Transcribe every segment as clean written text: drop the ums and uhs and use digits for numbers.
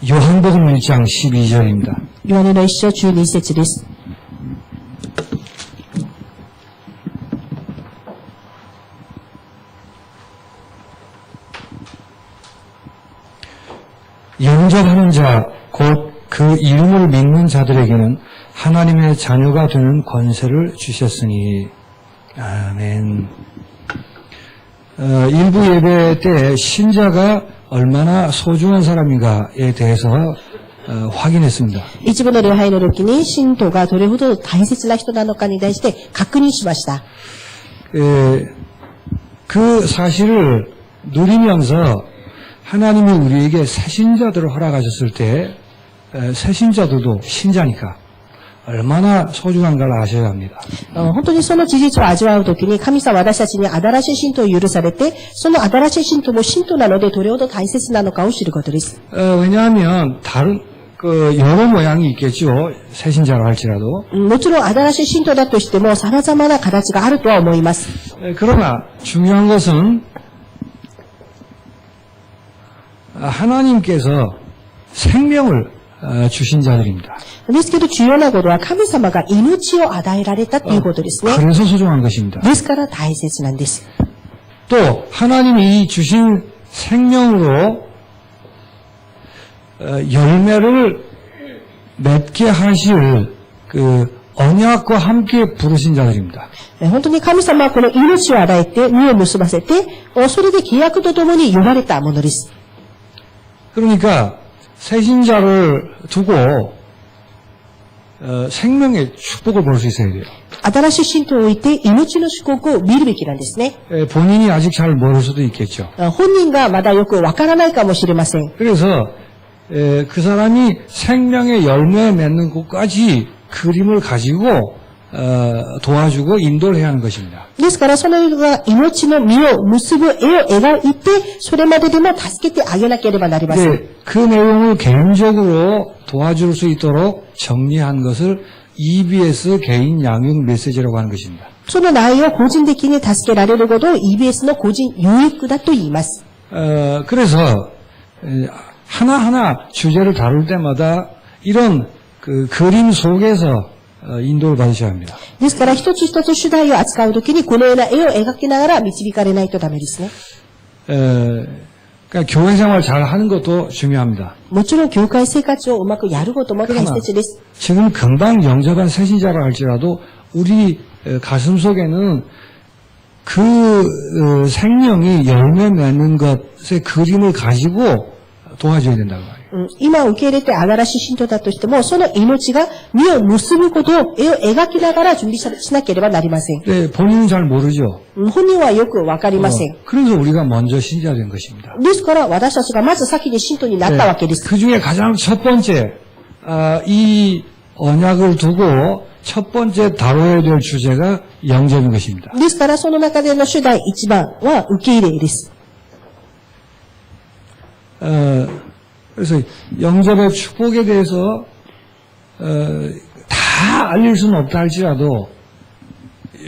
요한복음 1장 12절입니다. ヨハネの一章12節です。 영접하는 자, 곧 그 이름을 믿는 자들에게는 하나님의 자녀가 되는 권세를 주셨으니. 아멘. 일부 예배 때 신자가 얼마나 소중한 사람인가에 대해서 확인했습니다. 一部の礼拝の時に信徒がどれほど大切な人なのかに対して確認しました。 그 사실을 누리면서 하나님이 우리에게 새신자들을 허락하셨을 때 새신자들도 신자니까 얼마나 소중한가를 아셔야 합니다. 本当にその事実を味わうときに神様は私たちに新しい信徒を許されて、その新しい信徒も信徒なのでどれほど大切なのかを知ることです。 왜냐하면 다른 여러 모양이 있겠죠. 새신자라 할지라도. もちろん新しい信徒だとしても様々な形があるとは思います。 그러나 중요한 것은 하나님께서 생명을 주신 자들입니다. ですけど重要なことは神様が命を与えられたということですね。 그래서 소중한 것입니다. ですから大切なんです。 또 하나님이 주신 생명으로 열매를 맺게 하실 그 언약과 함께 부르신 자들입니다. 本当に神様はこの命を与えて実を結ばせて、それで契約とともに呼ばれたものです。 그러니까 새신자를 두고 생명의 축복을 볼 수 있어야 돼요. 新しい信徒を置いて命の祝福を見るべきなんですね。 본인이 아직 잘 모를 수도 있겠죠. 本人がまだよくわからないかもしれません。 그래서 그 사람이 생명의 열매 맺는 곳까지 그림을 가지고 도와주고 인도를 해야 하는 것입니다. ですからその人が命の実を結ぶ絵を描いて、それまででも助けてあげなければなりません。 그 내용을 개인적으로 도와줄 수 있도록 정리한 것을 EBS 개인 양육 메시지라고 하는 것입니다. その内容を個人的に助けられることを EBS の個人有益だと言います。 그래서 하나하나 주제를 다룰 때마다 이런 그 그림 속에서 인도를 받으셔야 합니다. ですから一つ一つ主題を扱うときにこのような絵を描きながら導かれないとダメですね。 그러니까 교회 생활 잘 하는 것도 중요합니다. もちろん教会生活をうまくやることも大切です。 지금 금방 영접한 새신자라 할지라도 우리 가슴 속에는 그 생명이 열매 맺는 것의 그림을 가지고 도와줘야 된다고 말이에요. 今受け入れて新しい信徒だとしても、その命が実を結ぶことを絵を描きながら準備しなければなりません。 네, 본인은 잘 모르죠. 本人はよくわかりません。 그래서 우리가 먼저 신자 된 것입니다. ですから私たちがまず先に信徒になったわけです。 그 중에 가장 첫 번째, 이 언약을 두고 첫 번째 다뤄야 될 주제가 영접인 것입니다. ですからその中での主題一番は受け入れです。 그래서 영접의 축복에 대해서 다 알릴 수는 없다 할지라도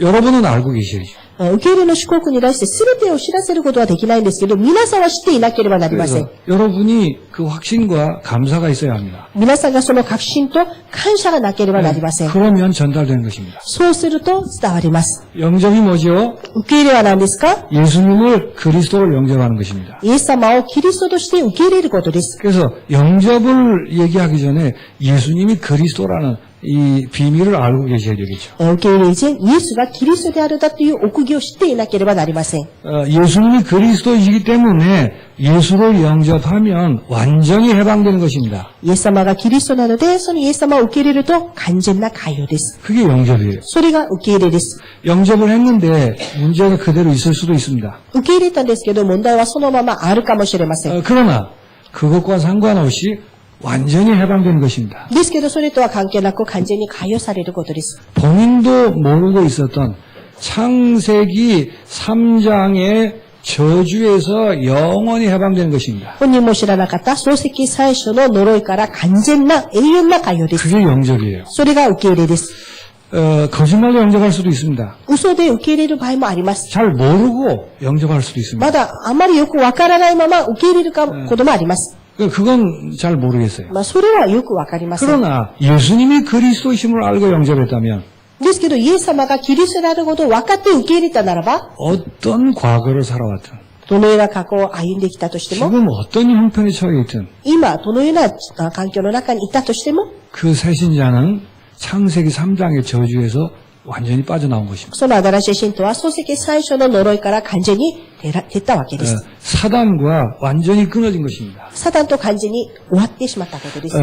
여러분은 알고 계시죠. 受け入れの祝福に対して全てを知らせることはできないんですけど、皆さんは知っていなければなりません。 여러분이 그 확신과 감사가 있어야 합니다. 皆さんがその確信と感謝がなければなりません。 그러면 전달되는 것입니다. そうすると伝わります。 영접이 뭐죠? 受け入れは何ですか？ 예수님을 그리스도를 영접하는 것입니다. イエス様をキリストとして受け入れることです。 그래서 영접을 얘기하기 전에 예수님이 그리스도라는 이 비밀을 알고 계셔야 되겠죠. 受け入れ以前、イエスがキリストであるだという奥義を知っていなければなりません。 예수님이 그리스도이시기 때문에 예수를 영접하면 완전히 해방되는 것입니다. イエス様がキリストなので、そのイエス様を受け入れると完全な解放です。 그게 영접이에요. それが受け入れです。 영접을 했는데 문제가 그대로 있을 수도 있습니다. 受け入れたんですけど、問題はそのままあるかもしれません。 그러나 그것과 상관없이 완전히 해방되는 것입니다. ですけど、それとは関係なく完全に解放されることです。 본인도 모르고 있었던 창세기 3장의 저주에서 영원히 해방되는 것입니다. 本人も知らなかった漱石最初の呪いから完全な永遠な解放です。 그게 영접이에요. それが受け入れです。 거짓말로 영접할 수도 있습니다. 嘘で受け入れる場合もあります。 잘 모르고 영접할 수도 있습니다. まだあまりよくわからないまま受け入れることもあります。 그건 잘 모르겠어요. まあ、それはよくわかりません。 그러나 예수님이 그리스도이심을 알고 영접했다면 ですけど、イエス様がキリストであることを分かって受け入れたならば、 어떤 과거를 살아왔든 どのような過去を歩んできたとしても、 지금 어떤 형편에 처해 있든 今、どのような環境の中にいたとしても、 그 새신자는 창세기 3장의 저주에서 완전히 빠져나온 것입니다. その新しい信徒は、漱石最初の呪いから完全に出ったわけです。 사단과 완전히 끊어진 것입니다. サタンと完全に終わってしまったことです。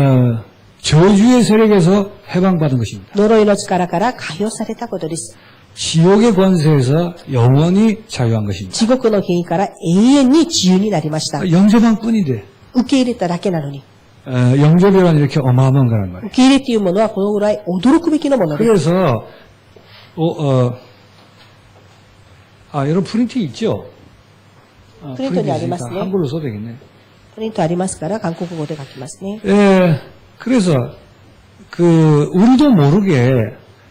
저주의 세력에서 해방받은 것입니다. 呪いの力から解放されたことです。 지옥의 권세에서 영원히 자유한 것입니다. 地獄の権威から永遠に自由になりました。 영접한 뿐인데 受け入れただけなのに。 영접이란 이렇게 어마어마한 거란 말이에요. 受け入れというものはこのぐらい驚くべきのものです。 그래서 여러분 프린트 있죠? 프린터에 아리마스네. 한글로 써도 되겠네. プリントありますから、韓国語で書きますね。 그래서 우리도 모르게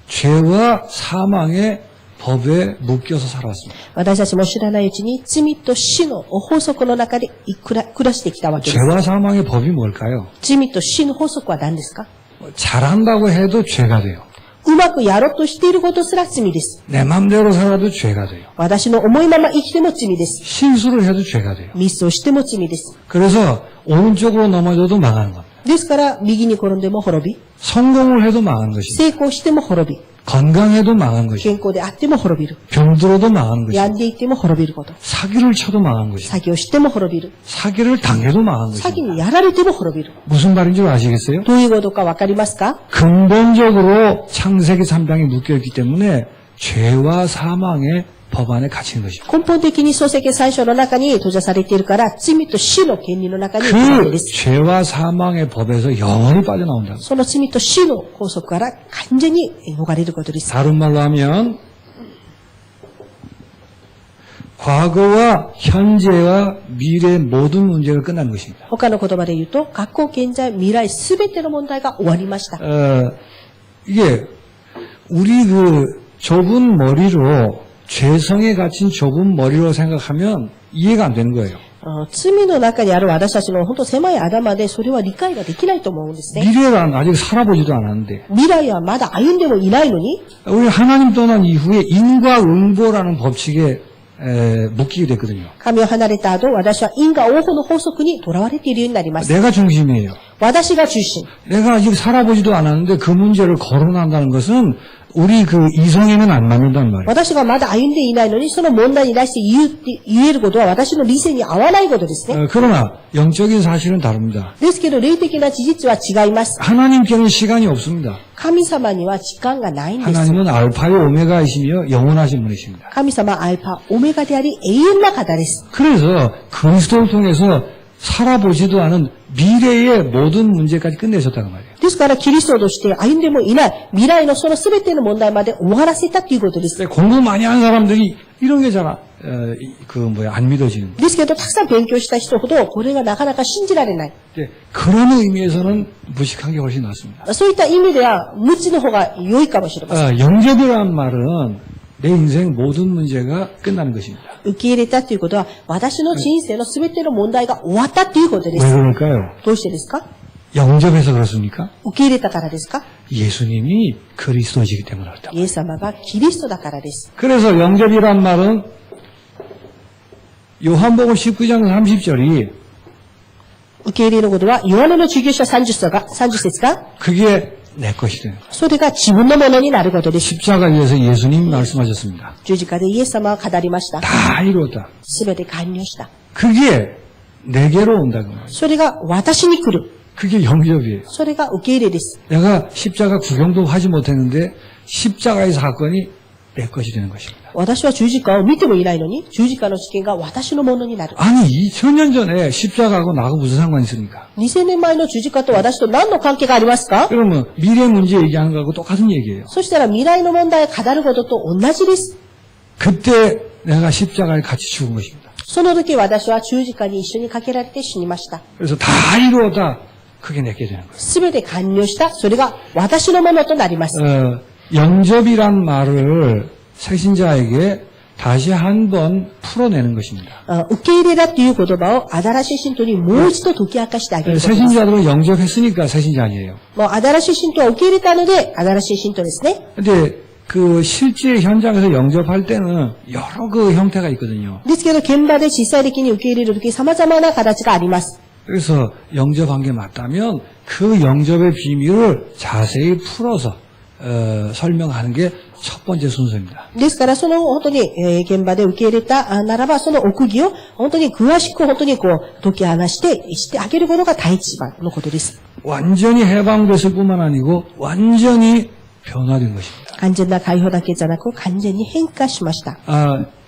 죄와 사망의 법에 묶여서 살아왔습니다. 私たちも知らないうちに罪と死の法則の中で暮らしてきたわけです。 죄와 사망의 법이 뭘까요? 罪と死の法則は何ですか？ 잘한다고 해도 죄가 돼요. うまくやろうとしていることすら罪です。 내 맘대로 살아도 죄가 돼요. 私の思いまま生きても罪です。 실수를 해도 죄가 돼요. ミスをしても罪です。 그래서 오른쪽으로 넘어져도 망하는 겁니다. ですから、右に転んでも滅び、 성공을 해도 망하는 것입니다. 成功しても滅び、 건강해도 망하는 것입니다. 健康であっても滅びる。 병들어도 망하는 것입니다. 病んでいても滅びること。 사기를 쳐도 망하는 것입니다. 詐欺をしても滅びる。 사기를 당해도 망하는 詐欺 것입니다. にやられても滅びる。 무슨 말인지 아시겠어요? どういうことかわかりますか？ 근본적으로 창세기 3장에 묶여있기 때문에 죄와 사망의 법 안에 갇힌 것입니다. 根本的に漱石最初の中に閉ざされているから、罪と死の権利の中にいるわけ 그 です。 죄와 사망의 법에서 영원히 빠져나온다. その罪と死の法則から完全に逃れることです。 다른 말로 하면 과거와 현재와 미래의 모든 문제가 끝난 것입니다. 他の言葉で言うと、過去、現在、未来、すべての問題が終わりました。 이게 우리 좁은 머리로 죄성에 갇힌 좁은 머리로 생각하면 이해가 안 되는 거예요. 罪の中にある私たちの本当狭い頭でそれは理解ができないと思うんですね。 미래란 아직 살아보지도 않았는데 未来はまだ歩んでもいないのに、 우리 하나님 떠난 이후에 인과응보라는 법칙에 묶이게 됐거든요. 神を離れた後、私は因果応報の法則にとらわれているようになりました。 내가 중심이에요. 私が中心。 내가 아직 살아보지도 않았는데 그 문제를 거론한다는 것은 우리 이성에는 안 맞는단 말이에요. 私がまだ歩んでいないのに、その問題に対して言えることは私の理性に合わないことですね。 그러나 영적인 사실은 다릅니다. ですけど、霊的な事実は違います。 하나님께는 시간이 없습니다. 神様には時間がないんです。 하나님은 알파요 오메가이시며 영원하신 분이십니다. 神様はアルパ、オメガであり、永遠な方です。 그래서 그리스도를 통해서 살아보지도 않은 미래의 모든 문제까지 끝내셨다는 말이에요. ですから、キリストとして歩んでもいない未来のその全ての問題まで終わらせたということです。 공부 많이 한 사람들이 이런 게 잘 안 믿어지는 거예요. ですけど、たくさん勉強した人ほど、これがなかなか信じられない。 그런 의미에서는 무식한 게 훨씬 낫습니다. そういった意味では、無知の方が良いかもしれません。 영접이라는 말은 내 인생 모든 문제가 끝나는 것입니다. 受け入れたということは、私の人生の全ての問題が終わったということで 왜 す。 그럴까요? どうしてですか？ 영접해서 그렇습니까? 受け入れたからですか？ 예수님이 그리스도이시기 때문에 그렇다. イエス様がキリストだからです。 그래서 영접이란 말은 요한복음 19장 30절이 受け入れることは、ヨハネの授業者30節が、 그게 내 것이 되는 거예요. それが自分のものになることです。 십자가에서 예수님이 말씀하셨습니다. 十字架でイエス様は語りました。 다 이루었다. すべて完了した。 그게 내게로 온다고 말이에요. それが私に来る。 그게 영접이에요. それが受け入れです。 내가 십자가 구경도 하지 못했는데 십자가의 사건이 내 것이 되는 것입니다. 私は十字架を見てもいないのに、十字架の事件が私のものになる。 아니 2000년 전에 십자가하고 나하고 무슨 상관이 있습니까? 2000年前の十字架と私と何の関係がありますか？ 그러면 미래 문제 얘기하는 거하고 똑같은 얘기예요. そしたら未来の問題を語ることと同じです。 그때 내가 십자가에 같이 죽은 것입니다. その時私は十字架に一緒にかけられて死にました。 그래서 다 이루었다. 그게 내게 되는 거예요. すべて完了した。それが私のものとなります。 영접이란 말을 새신자에게 다시 한 번 풀어내는 것입니다. 受け入れだという言葉を新しい信徒にもう一度解き明かしてあげることです。 새신자들은 영접했으니까 새신자 아니에요. もう新しい信徒は受け入れたので、新しい信徒ですね。 근데 그 실제 현장에서 영접할 때는 여러 그 형태가 있거든요. ですけど、現場で実際的に受け入れるとき、様々な形があります。 그래서 영접한 게 맞다면 그 영접의 비밀을 자세히 풀어서 설명하는 게 첫 번째 순서입니다. ですから、その本当に、現場で受け入れたならば、その奥義を本当に詳しく本当に解き放してあげることが第一番のことです。 완전히 해방됐을 뿐만 아니고 완전히 변화된 것입니다. 完全な解放だけじゃなく、完全に変化しました。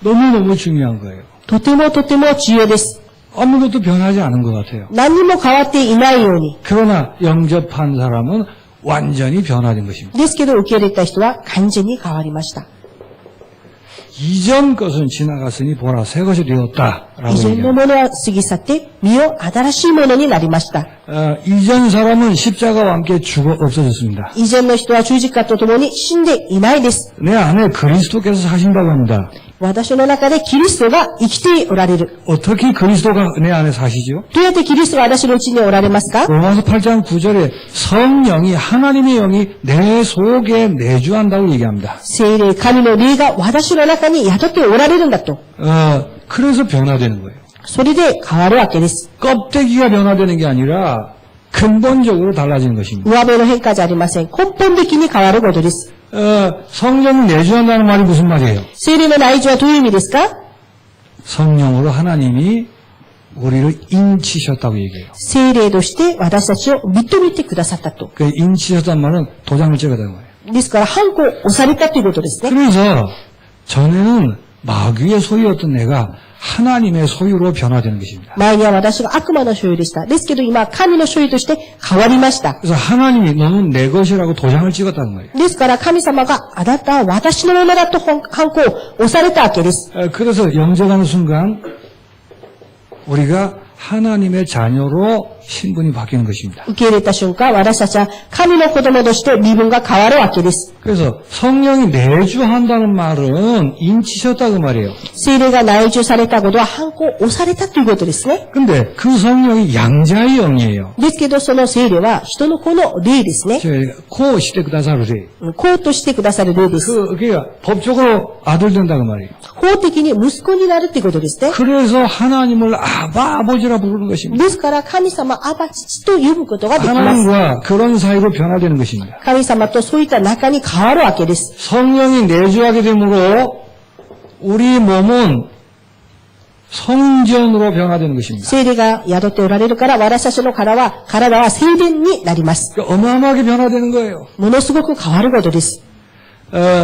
너무너무 중요한 거예요. とてもとても重要です。 아무것도 변하지 않은 것 같아요. 何にも変わっていないように。 그러나 영접한 사람은 완전히 변화된 것입니다. ですけど、受け入れた人は完全に変わりました。 이전 것은 지나갔으니 보라 새 것이 되었다라고 以前の 얘기합니다. ものは過ぎ去って、身を新しいものになりました。 이전 사람은 십자가와 함께 죽어 없어졌습니다. 以前の人は十字架と共に死んでいないです。 내 안에 그리스도께서 사신다고 합니다. 私の中でキリストが生きておられる。 어떻게 그리스도가 내 안에 사시죠? どうやってキリストが私のうちにおられますか？ 로마서 8장 9절에 성령이 하나님의 영이 내 속에 내주한다고 얘기합니다. 聖霊、神の霊が私の中に宿っておられるんだと。 그래서 변화되는 거예요. それで変わるわけです。 껍데기가 변화되는 게 아니라 근본적으로 달라지는 것입니다. 上辺の変化じゃありません。根本的に変わることです。 성령을 내주한다는 말이 무슨 말이에요? 聖霊の内助はどういう意味ですか？ 성령으로 하나님이 우리를 인치셨다고 얘기해요. 聖霊として私たちを認めてくださったと。 그 인치셨다는 말은 도장을 찍었다는 거예요. ですから、反抗を押されたということですね。 그래서 전에는 마귀의 소유였던 내가 하나님의 소유로 변화되는 것입니다. 前には私が悪魔の所有でした。ですけど今、神の所有として変わりました。 그래서 하나님이 너는 내 것이라고 도장을 찍었다는 거예요. ですから神様があなたは私のものだと反抗を押されたわけです。 그래서 영접하는 순간 우리가 하나님의 자녀로 신분이 바뀌는 것입니다. 受け入れた瞬間、私たちは神の子供として身分が変わるわけです。 그래서 성령이 내주한다는 말은 인치셨다 그 말이에요. 聖霊が内住されたことは反抗を押されたということですね。 근데 그 성령이 양자의 영이에요. ですけどその聖霊は人の子の霊ですね。 코 시대 그다사르 霊. 子としてくださる霊です。 그게 법적으로 아들 된다 그 말이에요. 法的に息子になるってことですね。 그래서 하나님을 아바 아버지라 부르는 것입니다. ですから神様、アバ父と呼ぶことができます。 하나님과 그런 사이로 변화되는 것입니다. 神様とそういった中に変わるわけです。 성령이 내주하게 되므로 우리 몸은 성전으로 변화되는 것입니다. 聖霊が宿っておられるから私たちの体は聖殿になります。 그러니까 어마어마하게 변화되는 거예요. ものすごく変わることです。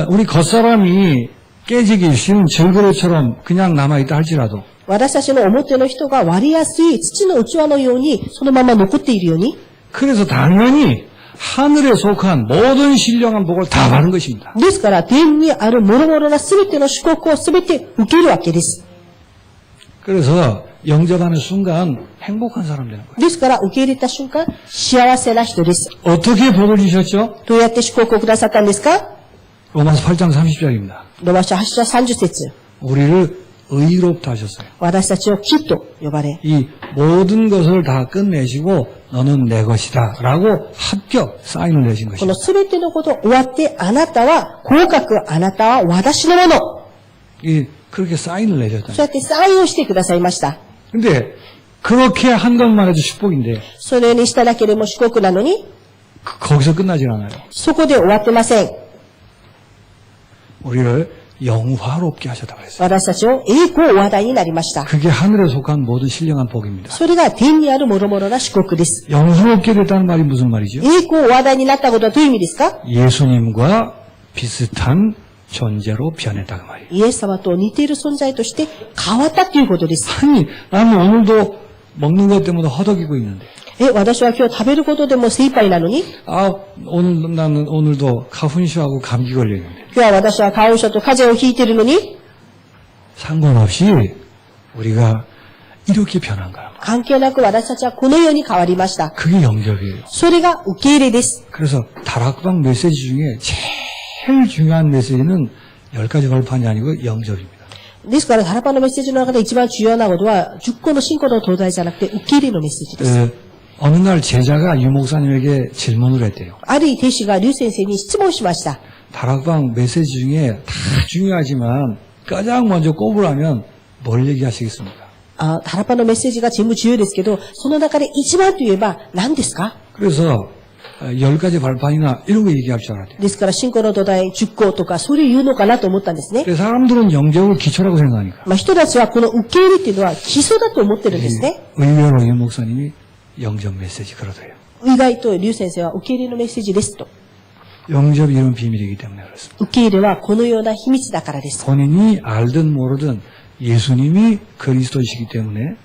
우리 겉사람이 깨지기 쉬운 질그릇처럼 그냥 남아있다 할지라도 私たちの表の人が割りやすい土の器のようにそのまま残っているように 그래서 당연히 하늘에 속한 모든 신령한 복을 다 받는 것입니다. ですから天にある諸々なすべての祝福をすべて受けるわけです。 그래서 영접하는 순간 행복한 사람 되는 거예요. ですから受け入れた瞬間幸せな人です。 어떻게 복을 주셨죠? どうやって祝福をくださったんですか？ 로마서 8장 30절입니다. ロマ書8章30節 우리를 의롭다 하셨어요. 私たちを義と呼ばれ 이 모든 것을 다 끝내시고 너는 내 것이다 라고 합격 사인을 내신 この 것입니다. すべてのこと終わってあなたは合格、あなたは私のもの。 그렇게 사인을 そう 내셨다. やってサインをしてくださいました。 근데 그렇게 한 것만 해도 축복인데 それにしただけでも祝福なのに 거기서 끝나질 않아요. そこで終わってません。 우리를 영화롭게 하셨다고 했어요. 私たちを栄光話題になりました。 그게 하늘에 속한 모든 신령한 복입니다. それが天にある諸々な祝福です。 영화롭게 됐다는 말이 무슨 말이죠? 栄光話題になったことはどういう意味ですか？ 예수님과 비슷한 존재로 변했다 그 말이에요. イエス様と似ている存在として変わったということです。 아니 나는 오늘도 먹는 것 때문에 허덕이고 있는데 私は今日食べることでも精一杯なのに、 나는 오늘도 가훈쇼하고 감기 걸려 있는데 今日は私は花粉症と風邪をひいているのに、 상관없이 우리가 이렇게 변한 거야. 関係なく私たちはこのように変わりました。 그게 영접이에요. それが受け入れです。 그래서 다락방 메시지 중에 제일 중요한 메시지는 10가지 벌판이 아니고 영접입니다. ですから、タラパのメッセージの中で一番重要なことは、10個の信仰の東大じゃなくて、受け入れのメッセージです。 어느 날 제자가 유 목사님에게 질문을 했대요. ある弟子が劉先生に質問しました。 다락방 메시지 중에 다 중요하지만 가장 먼저 꼽으라면 뭘 얘기하시겠습니까? タラパのメッセージが全部重要ですけど、その中で一番といえば何ですか？ 그래서 10가지 발판이나 이런 거 얘기할 줄 알았대요. ですから、信仰の土台10個とか、それを言うのかなと思ったんですね。 근데 사람들은 영접을 기초라고 생각하니까 人たちはこの受け入れっていうのは基礎だと思ってるんですね。 의외로 유 목사님이 영접 메시지 그러더래요. 意外と劉先生は受け入れのメッセージですと。 영접이 이런 비밀이기 때문에 그렇습니다. 受け入れはこのような秘密だからです。 본인이 알든 모르든 예수님이 그리스도이시기 때문에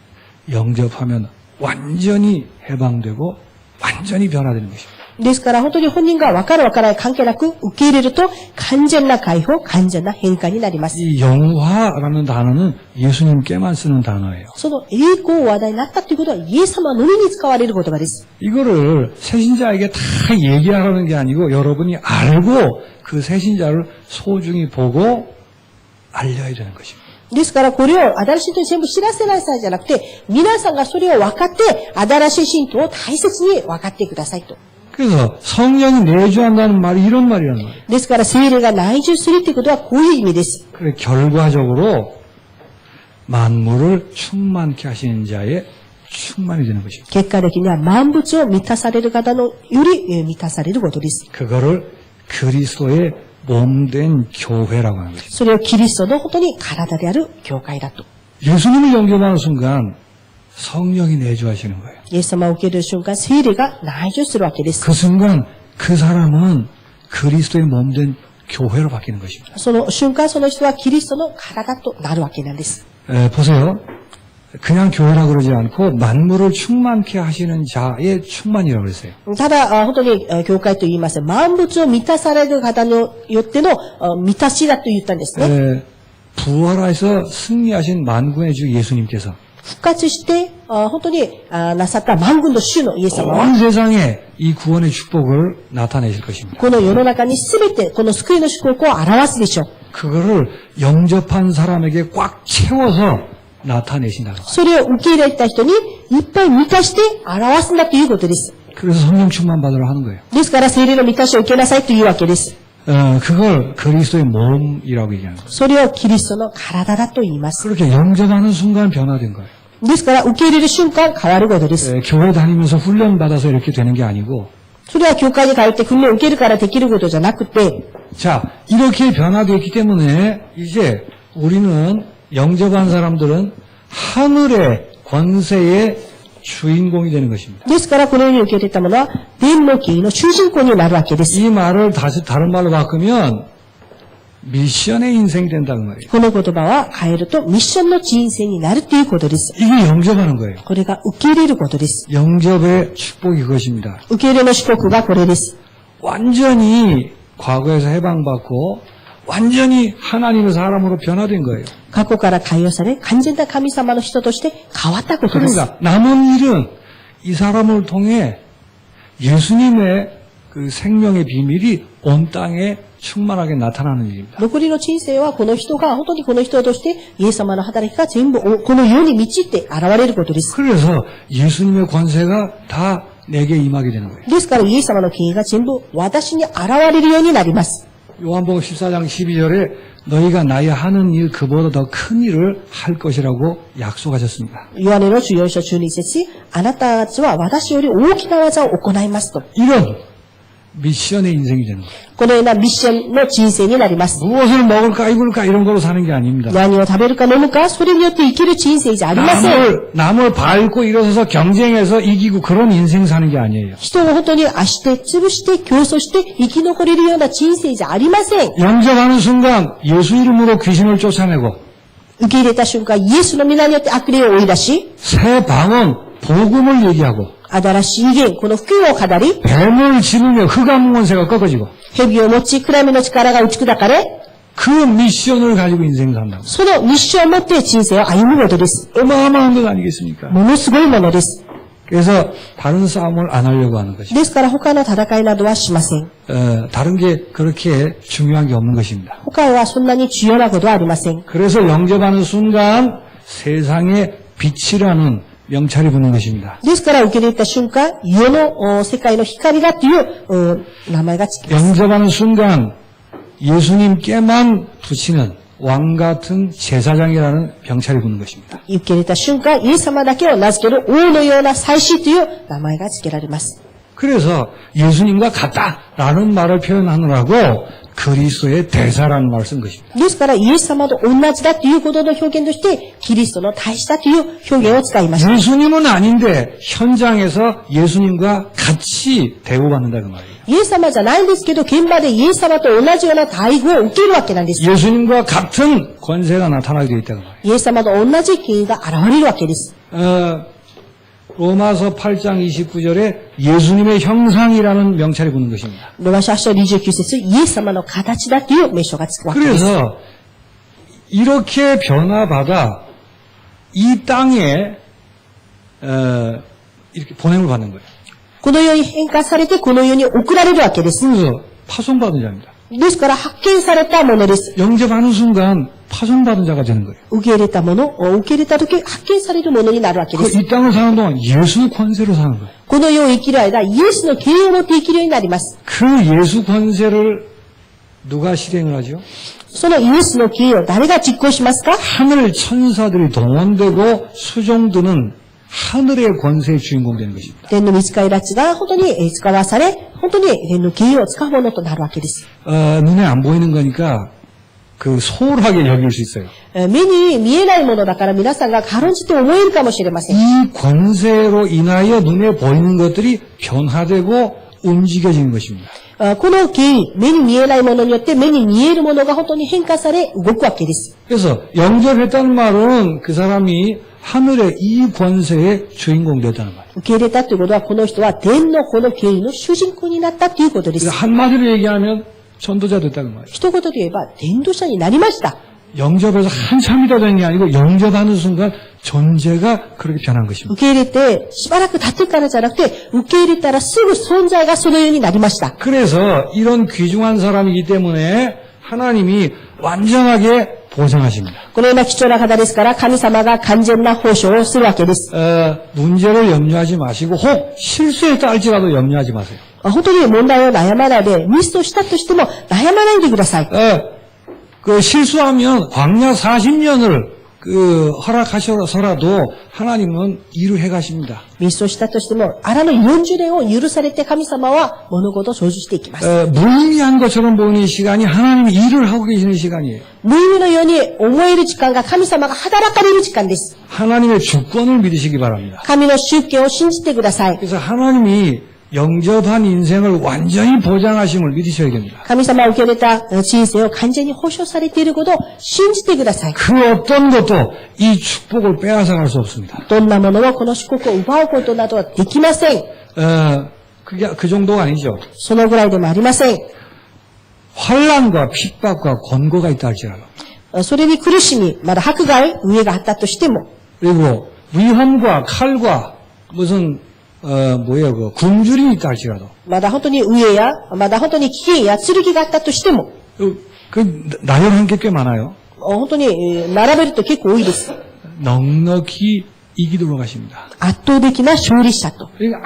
영접하면 완전히 해방되고 완전히 변화되는 것입니다. ですから本当に本人が分かる分からない関係なく受け入れると完全な解放、完全な変化になります。 이 영화라는 단어는 예수님께만 쓰는 단어예요. その栄光話題になったということはイエス様のみに使われる言葉です。 이거를 새신자에게 다 얘기하라는 게 아니고 여러분이 알고 그 새신자를 소중히 보고 알려야 되는 것입니다. ですからこれを新しい人に全部知らせない際じゃなくて、皆さんがそれを分かって新しい信徒を大切に分かってくださいと。 그래서 성령이 내주한다는 말이 이런 말이라는 거예요. ですから聖霊が内住するということはこういう意味です。 그래 결과적으로 만물을 충만케 하시는 자의 충만이 되는 것입니다. 結果的には万物を満たされる方のより満たされることです。 그거를 그리스도의 몸된 교회라고 하는 것입니다. それをキリストの本当に体である教会だと。 예수님을 영접하는 순간 성령이 내주하시는 거예요. イエス様を受け入れる瞬間、聖霊が内住するわけです。 그 순간 그 사람은 그리스도의 몸된 교회로 바뀌는 것입니다. その瞬間、その人はキリストの体となるわけなんです。 보세요. 그냥 교회라고 그러지 않고 만물을 충만케 하시는 자의 충만이라고 그랬어요. ただ、本当に教会と言います。万物を満たされる方によっての満たしだと言ったんですね。 부활해서 승리하신 만군의 주 예수님께서 復活して、本当になさった万軍の主のイエス様は、 온 세상에 이 구원의 축복을 나타내실 것입니다. この世の中にすべてこの救いの祝福を表すでしょう。 그거를 영접한 사람에게 꽉 채워서 나타내신다는 거예요. それを受け入れた人にいっぱい満たして表すんだということです。 그래서 성령 충만 받으러 하는 거예요. ですから聖霊の満たしを受けなさいというわけです。 그걸 그리스도의 몸이라고 얘기하는 거예요. それをキリストの体だと言います。 그렇게 영접하는 순간 변화된 거예요. ですから受け入れる瞬間変わることです。 교회 다니면서 훈련 받아서 이렇게 되는 게 아니고 それは教会に通って訓練を受けるからできることじゃなくて、 자 이렇게 변화되었기 때문에 이제 우리는 영접한 사람들은 하늘의 권세의 주인공이 되는 것입니다. ですからこのように受け入れたものは天の権威の主人公になるわけです。 이 말을 다시 다른 말로 바꾸면 미션의 인생이 된다는 말이에요. この言葉は変えるとミッションの人生になるということです。 이게 영접하는 거예요. これが受け入れることです。 영접의 축복이 그것입니다. 受け入れの祝福がこれです。 완전히 과거에서 해방받고 완전히 하나님의 사람으로 변화된 거예요. 過去から解放され、完全な神様の人として変わったことです。 그러니까 남은 일은 이 사람을 통해 예수님의 그 생명의 비밀이 온 땅에 충만하게 나타나는 일입니다. 残りの人生はこの人が、本当にこの人としてイエス様の働きが全部この世に満ちて現れることです。 그래서 예수님의 권세가 다 내게 임하게 되는 거예요. ですからイエス様の権威が全部私に現れるようになります。 요한복음 14장 12절에 너희가 나의 하는 일 그보다 더 큰 일을 할 것이라고 약속하셨습니다. ヨハネの14章12節、あなたたちは私より大きな技を行いますと。 이런 미션의 인생이 되는 거예요. このようなミッションの人生になります。 무엇을 먹을까 입을까 이런 걸로 사는 게 아닙니다. 何を食べるか飲むか、それによって生きる人生じゃありません。 남을 밟고 일어서서 경쟁해서 이기고 그런 인생 사는 게 아니에요. 人を本当に足して潰して競争して生き残れるような人生じゃありません。 영접하는 순간 예수 이름으로 귀신을 쫓아내고 受け入れた瞬間、イエスの皆によって悪霊を追い出し、 새 방언 복음을 얘기하고 新しい言、この福音を語り、 뱀을 지르며 흑암 권세가 꺾어지고 蛇を持ち、暗闇の力が打ち砕かれ、 그 미션을 가지고 인생 산다고. そのミッションを持って人生を歩むことです。 어마어마한 것 아니겠습니까? ものすごいものです。 그래서 다른 싸움을 안 하려고 하는 것입니다. ですから他の戦いなどはしません。 다른 게 그렇게 중요한 게 없는 것입니다. 他はそんなに重要なことはありません。 그래서 영접하는 순간 세상의 빛이라는 명찰이 붙는 것입니다. ですから受け入れた瞬間、世の世界の光だという名前がつきます。 영접하는 순간 예수님께만 붙이는 왕 같은 제사장이라는 병찰이 붙는 것입니다. 受け入れた瞬間、イエス様だけを名付ける王のような祭司という名前が付けられます。 그래서 예수님과 같다라는 말을 표현하느라고 그리스도의 대사라는 말을 쓴 것입니다. ですから、イエス様と同じだということの表現として、キリストの大使だという表現を使いました。 예수님은 아닌데 현장에서 예수님과 같이 대우받는다 그 말이에요. イエス様じゃないんですけど、現場でイエス様と同じような待遇を受けるわけなんです。 예수님과 같은 권세가 나타나게 되어 있다 그 말이에요. イエス様と同じ権威が現れるわけです。 로마서 8장 29절에 예수님의 형상이라는 명찰이 붙는 것입니다. ロマ書8章29節、イエス様の形だという名称がつくわけです。 그래서 이렇게 변화받아 이 땅에 이렇게 보냄을 받는 거예요. このように変化されて、このように送られるわけです。 그래서 파송받은 자입니다. ですから、発見されたものです。 영접하는 순간 파송받은 자가 되는 거예요. 受け入れたもの、受け入れたとき、発見されるものになるわけです。 이 땅을 사는 동안 예수 권세로 사는 거예요. この世を生きる間、イエスの権威を持って生きるようになります。 그 예수 권세를 누가 실행을 하죠? そのイエスの権威を誰が実行しますか？ 하늘 천사들이 동원되고 수종드는 하늘의 권세의 주인공 되는 것입니다. 天の御使いたちが本当に使わされ、本当に天の権威を使うものとなるわけです。 눈에 안 보이는 거니까 그 소홀하게 여길 수 있어요. 目に見えないものだから皆さんが軽んじて思えるかもしれません。 이 권세로 인하여 눈에 보이는 것들이 변화되고 움직여지는 것입니다. この権威、目に見えないものによって目に見えるものが本当に変化され動くわけです。 그래서 영접했다는 말은 그 사람이 하늘의 이 권세의 주인공 되었다는 말이에요. 受け入れたということは、この人は天のこの権威の主人公になったということです。 한마디로 얘기하면 전도자 됐다는 말이에요. 一言で言えば、伝道者になりました。 영접해서 한참이 더 된 게 아니고 영접하는 순간 존재가 그렇게 변한 것입니다. 受け入れて、しばらく経ってからじゃなくて、受け入れたらすぐ存在がそのようになりました。 그래서 이런 귀중한 사람이기 때문에 하나님이 완전하게 보장하십니다. このような貴重な方ですから、神様が完全な報奨をするわけです。 문제를 염려하지 마시고 혹 실수했다 할지라도 염려하지 마세요. 本当に問題を悩まないで、ミスをしたとしても悩まないでください。 그 실수하면 광야 40년을 허락하셔서라도 하나님은 일을 해가십니다. ミスをしたとしても、あらぬ40年を許されて神様は物事を成就していきます。 무의미한 것처럼 보이는 시간이 하나님이 일을 하고 계시는 시간이에요. 無意味のように思える時間が神様が働かれる時間です。 하나님의 주권을 믿으시기 바랍니다. 神の主権を信じてください。 그래서 하나님이 영접한 인생을 완전히 보장하심을 믿으셔야 됩니다. 神様を受け入れた人生を完全に保証されていることを信じてください。 그 어떤 것도 이 축복을 빼앗아갈 수 없습니다. どんなものもこの祝福を奪うことなどはできません。 그게 그 정도가 아니죠. そのぐらいでもありません。 환난과 핍박과 권고가 있다 할지라도 それに苦しみ、まだ迫害、飢えがあったとしても、 그리고 위험과 칼과 무슨 그 굶주림이 있다 할지라도 まだ本当に飢えや、まだ本当に危険や剣があったとしても、 나열한 게 꽤 많아요. 本当に並べると結構多いです。 넉넉히 이기도록 하십니다. 圧倒的な勝利者と。 그러니까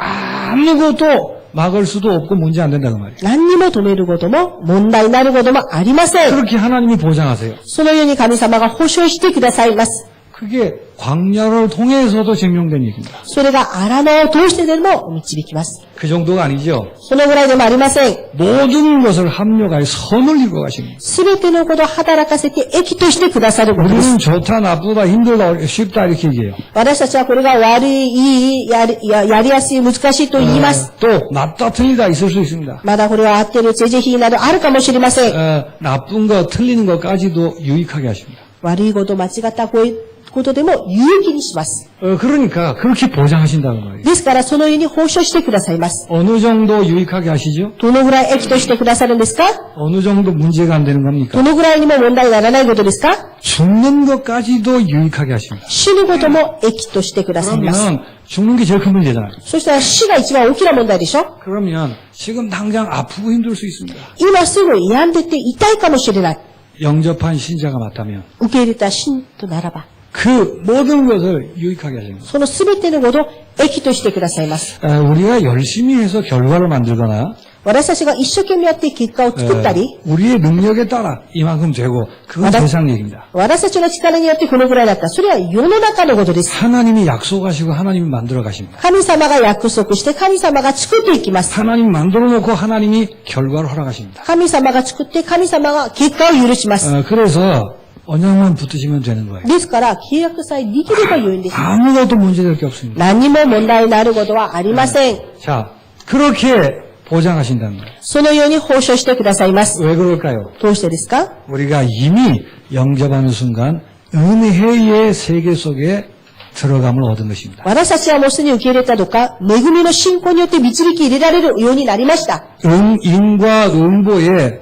아무것도 막을 수도 없고 문제 안 된다 그 말이에요. 何にも止めることも問題になることもありません。 그렇게 하나님이 보장하세요. そのように神様が保証してくださいます。 그게 광야를 통해서도 증명된 얘기입니다. それが荒野を通してでも導きます。 그 정도가 아니죠. そのぐらいでもありません。 모든 것을 합력하여 선을 이루어 가십니다. すべてのことを働かせて益としてくださることです。 우리는 좋다, 나쁘다, 힘들다, 쉽다 이렇게 얘기해요. 私たちはこれが悪い、いい、やりやすい、難しいと言います。 또 맞다, 틀리다 있을 수 있습니다. まだこれは合ってる、是々非々などあるかもしれません。 나쁜 거, 틀리는 것까지도 유익하게 하십니다. 悪いこと、間違ったこことでも有益にします。 그러니까 그렇게 보장하신다는 거예요. ですから、そのように報奨してくださいます。 어느 정도 유익하게 하시죠? どのぐらい益としてくださるんですか？ 어느 정도 문제가 안 되는 겁니까? どのぐらいにも問題にならないことですか？ 죽는 것까지도 유익하게 하십니다. 死ぬことも益としてくださいます。 그러면 죽는 게 제일 큰 문제잖아요. そしたら死が一番大きな問題でしょ？ 그러면 지금 당장 아프고 힘들 수 있습니다. 今すぐ病んでて痛いかもしれない。 영접한 신자가 맞다면 受け入れた信とならば、 그 모든 것을 유익하게 하십니다. そのすべてのことを益としてくださいます。 우리가 열심히 해서 결과를 만들거나 私たちが一生懸命やって結果を作ったり、 우리의 능력에 따라 이만큼 되고 그건 맞아. 세상 얘기입니다. 私たちの力によってこのぐらいだった。それは世の中のことです。 하나님이 약속하시고 하나님이 만들어 가십니다. 神様が約束して神様が作っていきます。 하나님 만들어 놓고 하나님이 결과를 허락하십니다. 神様が作って神様が結果を許します。 그래서 언약만 붙으시면 되는 거예요. ですから、契約さえできれば良いんです。 아무것도 문제될 게 없습니다. 何も問題になることはありません。 자, 그렇게 보장하신다는 거예요. そのように報奨してくださいます。 왜 그럴까요? どうしてですか？ 우리가 이미 영접하는 순간 은혜의 세계 속에 들어감을 얻은 것입니다. 私たちはもうすでに受け入れたとか、恵みの信仰によって導き入れられるようになりました。 인과 음보의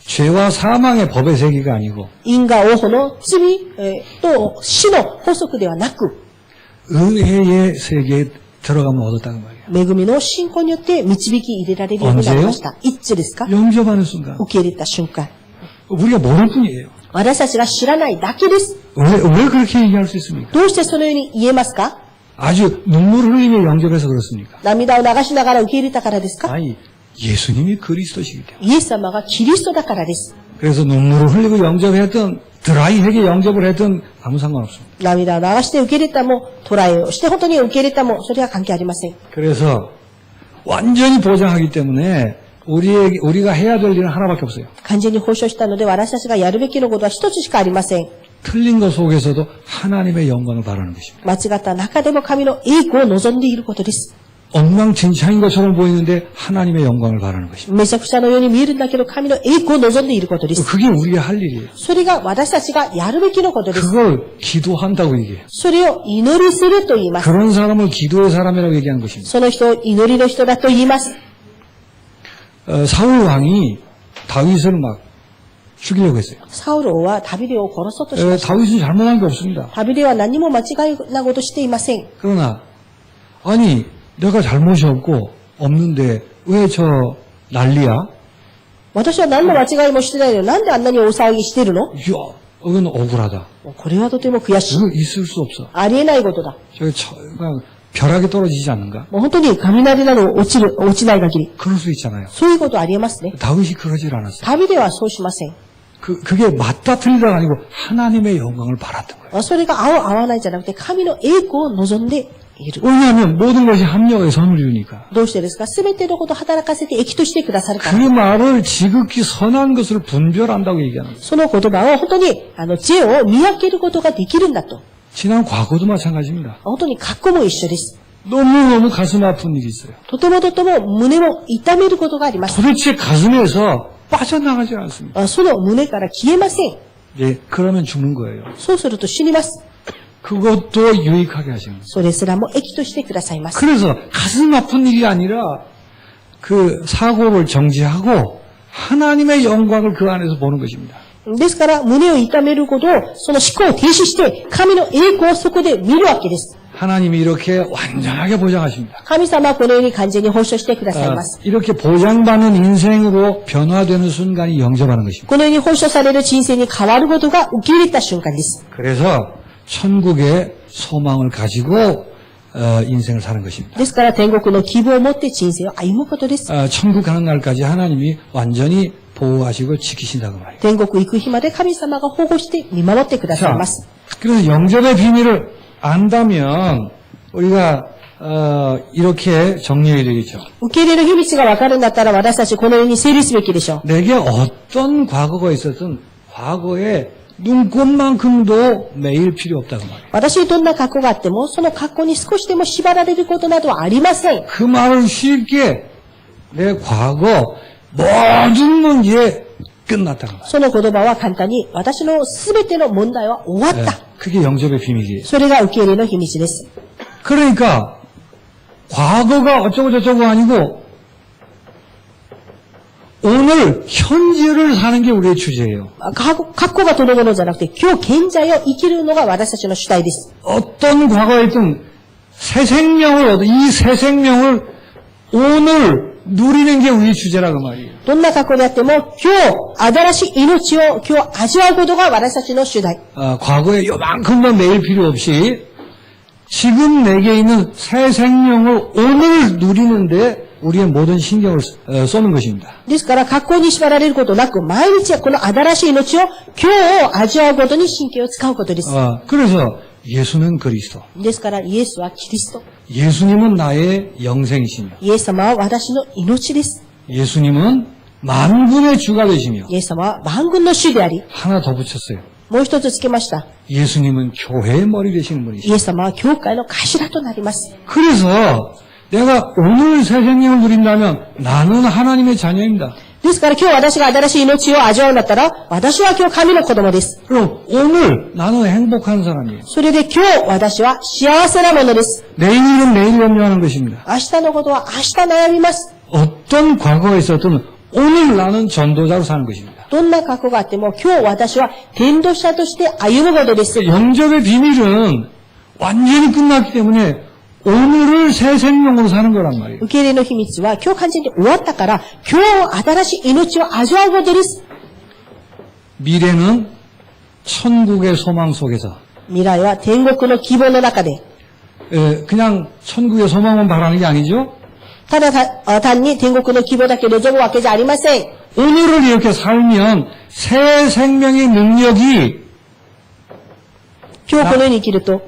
죄와 사망의 법의 세계가 아니고 因果応報の罪、と死の法則ではなく、 은혜의 세계에 들어감을 얻었다는 거예요. 恵みの信仰によって導き入れられるようになりました。いつですか？ 영접하는 순간 受け入れた瞬間。 우리가 모를 뿐이에요. 私たちが知らないだけです。 왜 그렇게 얘기할 수 있습니까? どうしてそのように言えますか？ 아주 눈물 흘리며 영접해서 그렇습니까? 涙を流しながら受け入れたからですか？ 아니, 예수님이 그리스도시기 때문에. イエス様がキリストだからです。 그래서 눈물을 흘리고 영접했던 드라이하게 영접을 했던 아무 상관없습니다. 涙を流して受け入れたも、トライをして本当に受け入れたも、それは関係ありません。 그래서 완전히 보장하기 때문에 우리가 해야 될 일은 하나밖에 없어요. 完全に保証したので、私たちがやるべきのことは一つしかありません。 틀린 것 속에서도 하나님의 영광을 바라는 것입니다. 間違った中でも神の栄光を望んでいることです。 엉망진창인 것처럼 보이는데 하나님의 영광을 바라는 것입니다. めちゃくちゃのように見えるんだけど、神の栄光を望んでいることです。 그게 우리가 할 일이에요. それが私たちがやるべきのことです。 그걸 기도한다고 얘기해요. それを祈りすると言います。 그런 사람을 기도의 사람이라고 얘기하는 것입니다. その人を祈りの人だと言います。 사울 왕이 다윗을 막 죽이려고 했어요. サウロはダビデを殺そうとしました。 다윗은 잘못한 게 없습니다. ダビデは何も間違いなことしていません。 그러나 아니 내가 잘못이 없는데 왜 저 난리야? 私は何の間違いもしてないのに、なんであんなに大騒ぎしてるの？ 이야, 이건 억울하다. これはとても悔しい。 이거 있을 수 없어. ありえないことだ。 그냥 벼락이 떨어지지 않는가? もう本当に雷など落ちない限り。 그럴 수 있잖아요. そういうことありえますね。 다윗이 그러질 않았어요. ダビデはそうしません。 그게 맞다 틀리다가 아니고 하나님의 영광을 바랐던 거예요. それが合う合わないじゃなくて、神の栄光を望んでいる。 왜냐하면 모든 것이 합력의 선을 이루니까. どうしてですか？すべてのことを働かせて益としてくださるか 그 ら。 말을 지극히 선한 것을 분별한다고 얘기하는 거예요. その言葉を本当に、知恵を見分けることができるんだと。 지난 과거도 마찬가지입니다. 本当に過去も一緒です。 너무너무 가슴 아픈 일이 있어요. とてもとても胸を痛めることがあります。 도대체 가슴에서 빠져나가지 않습니다. その胸から消えません。 예, 그러면 죽는 거예요. そうすると死にます。 그것도 유익하게 하시는 거예요. それすらも益としてくださいます。 그래서 가슴 아픈 일이 아니라 그 사고를 정지하고 하나님의 영광을 그 안에서 보는 것입니다. ですから、胸を痛めることを、その思考を停止して、神の栄光をそこで見るわけです。 하나님이 이렇게 완전하게 보장하십니다. 神様はこのように完全に保証してくださいます。 이렇게 보장받는 인생으로 변화되는 순간이 영접하는 것입니다. このように保証される人生に変わることが受け入れた瞬間です。 그래서 천국의 소망을 가지고 인생을 사는 것입니다. ですから、天国の希望を持って人生を歩むことです。 천국 가는 날까지 하나님이 완전히 보호하시고 지키신다고 말이에요. 天国行く日まで神様が保護して見守ってくださいます。 그래서 영접의 비밀을 안다면 우리가 이렇게 정리해야 되겠죠. 受け入れる秘密が分かるんだったら、私たちこのように整理すべきでしょう。 내게 어떤 과거가 있었든 과거에 눈꽃만큼도 매일 필요 없다고 말이에요. 私にどんな過去があっても、その過去に少しでも縛られることなどはありません。 그 말을 쉽게 내 과거 모든 문제에 끝났다는 거예요. その言葉は簡単に、私のすべての問題は終わっ 예, た。 그게 영접의 비밀이에요. それが受け入れの秘密です。 그러니까 과거가 어쩌고 저쩌고 아니고 오늘 현재를 사는 게 우리의 주제예요. 過去がどのものじゃなくて、今日現在を生きるのが私たちの主体です。 어떤 과거에 있든 새 생명을 얻어 이 새 생명을 오늘 누리는 게 우리 주제라고 말이에요. どんな過去であっても、今日、新しい命を今日味わうことが私たちの主題。 과거에 요만큼만 매일 필요 없이 지금 내게 있는 새 생명을 오늘 누리는데 우리의 모든 신경을 쏘는 것입니다. ですから、過去に縛られることなく、毎日この新しい命を今日を味わうことに神経を使うことです。 그래서 예수는 그리스도, ですから、イエスはキリスト。 예수님은 나의 영생이시며 イエス様は私の命です。 예수님은 만군의 주가 되시며 イエス様は万軍の主であり、 하나 더 붙였어요. もう一つつけました。 예수님은 교회의 머리 되시는 분이시죠. イエス様は教会の頭となります。 그래서 내가 오늘 새 생명을 누린다면 나는 하나님의 자녀입니다. ですから今日私が新しい命を味わうんだったら、私は今日神の子供です。 그럼 오늘 나는 행복한 사람이에요. それで今日私は幸せなものです。 내일은 내일 염려하는 것입니다. 明日のことは明日悩みます。 어떤 과거가 있었든 오늘 나는 전도자로 사는 것입니다. どんな過去があっても今日私は伝道者として歩むことです。 영접의 비밀은 완전히 끝났기 때문에 오늘을 새 생명으로 사는 거란 말이에요. 受け入れの秘密は今日完全に終わったから、今日新しい命を味わうことです。 미래는 천국의 소망 속에서 未来は天国の希望の中で、 그냥 천국의 소망만 바라는 게 아니죠. ただ単に天国の希望だけ望むわけじゃありません。 오늘을 이렇게 살면 새 생명의 능력이 今日このように生きると、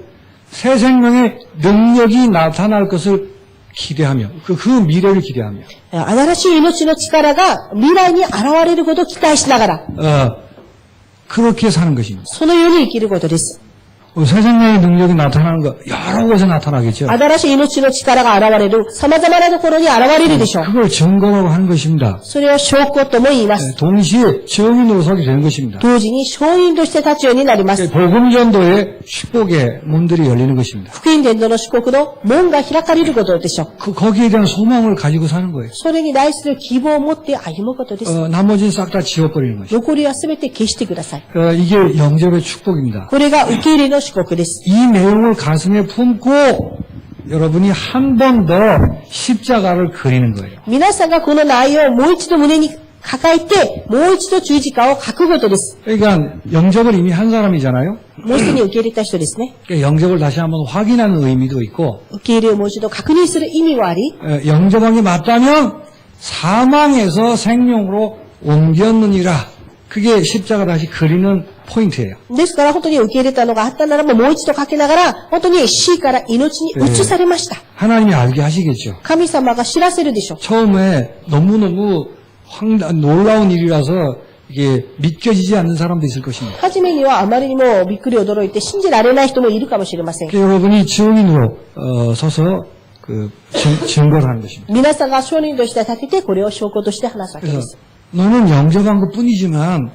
새 생명의 능력이 나타날 것을 기대하며 그 미래를 기대하며 新しい命の力が未来に現れることを期待しながら、 그렇게 사는 것입니다. そのように生きることです。 새 생명의 능력이 나타나는 거 여러 곳에 나타나겠죠. 新しい命の力が現れる、様々なところに現れるでしょう。 그걸 증거라고 하는 것입니다. それを証拠とも言います。 동시에 증인으로 서게 되는 것입니다. 同時に証人として立つようになります。 복음 전도의 축복의 문들이 열리는 것입니다. 福音伝道の祝福の門が開かれることでしょう。 거기에 대한 소망을 가지고 사는 거예요. それに対する希望を持って歩むことです。 나머지는 싹 다 지워버리는 것이죠. 残りは全て消してください。 이게 영접의 축복입니다. これが受け入れの祝福です。 이 내용을 가슴에 품고 여러분이 한 번 더 십자가를 그리는 거예요. 皆さんがこの内容をもう一度胸に抱えて、もう一度十字架を書くことです。 그러니까 영접을 이미 한 사람이잖아요. もう一度に受け入れた人ですね。 그러니까 영접을 다시 한번 확인하는 의미도 있고 受け入れをもう一度確認する意味もあり、 영접한 게 맞다면 사망에서 생명으로 옮겼느니라. 그게 십자가 다시 그리는 포인트예요. ですから本当に受け入れたのがあったならばもう一度書きながら、本当に死から命に移されました。 하나님이 알게 하시겠죠. 神様が知らせるでしょう。 처음에 너무너무 놀라운 일이라서 이게 믿겨지지 않는 사람도 있을 것입니다. 初めにはあまりにもびっくり驚いて信じられない人もいるかもしれません。 그러니까 여러분이 증인으로 서서 증거를 하는 것입니다. 皆さんが証人として立てて、これを証拠として話すわけで 그래서 す。 너는 영접한 것뿐이지만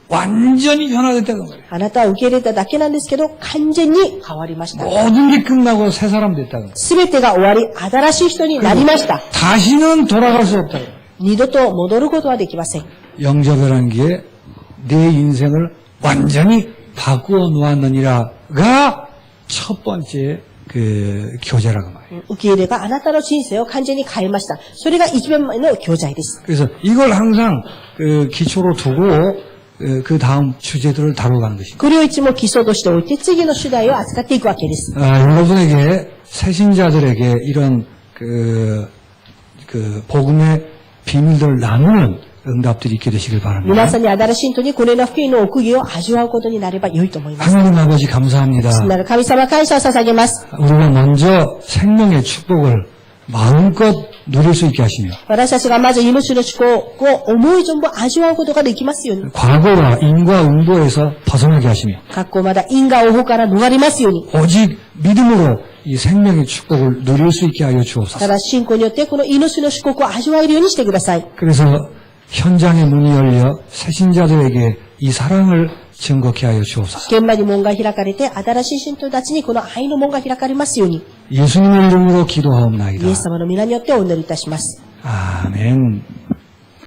완전히 변화됐다는 거예요. あなたは受け入れただけなんですけど、完全に変わりました。 모든 게 끝나고 새 사람 됐다는 거예요. すべてが終わり、新しい人になりました。 다시는 돌아갈 수 없다는 거예요. 二度と戻ることはできません。 영접이라는 게 내 인생을 완전히 바꾸어 놓았느니라가 첫 번째 교제라고 말이에요. 受け入れがあなたの人生を完全に変えました。それが一番前の教材です。 그래서 이걸 항상 기초로 두고 그 다음 주제들을 다뤄가는 것입니다. これをいつも基礎としておいて、次の主題を扱っていくわけです。 여러분에게 새신자들에게 이런 복음의 비밀들을 나누는 응답들이 있게 되시길 皆 바랍니다. さんに新しい人にこれら福音の奥義を味わうことになれば良いと思います。 하나님 아버지 감사합니다. なる神様感謝を捧げます。 우리가 먼저 생명의 축복을 마음껏 누릴 수 있게 하시며 私たちがまず命の祝福を思い存分味わうことができますように。 과거와 인과응보에서 벗어나게 하시며 学校まだ因果応報から逃れますように。 오직 믿음으로 이 생명의 축복을 누릴 수 있게 하여 た 주옵소서. だ信仰によってこの命の祝福を味わえるようにしてください。 그래서 현장의 문이 열려 새신자들에게 이 사랑을 증거케 하여 주옵소서. 現場に門が開かれて、新しい信徒たちにこの愛の門が開かれますように、 예수님의 이름으로 イエ 기도하옵나이다. ス様の皆によってお祈りいたします。 아멘.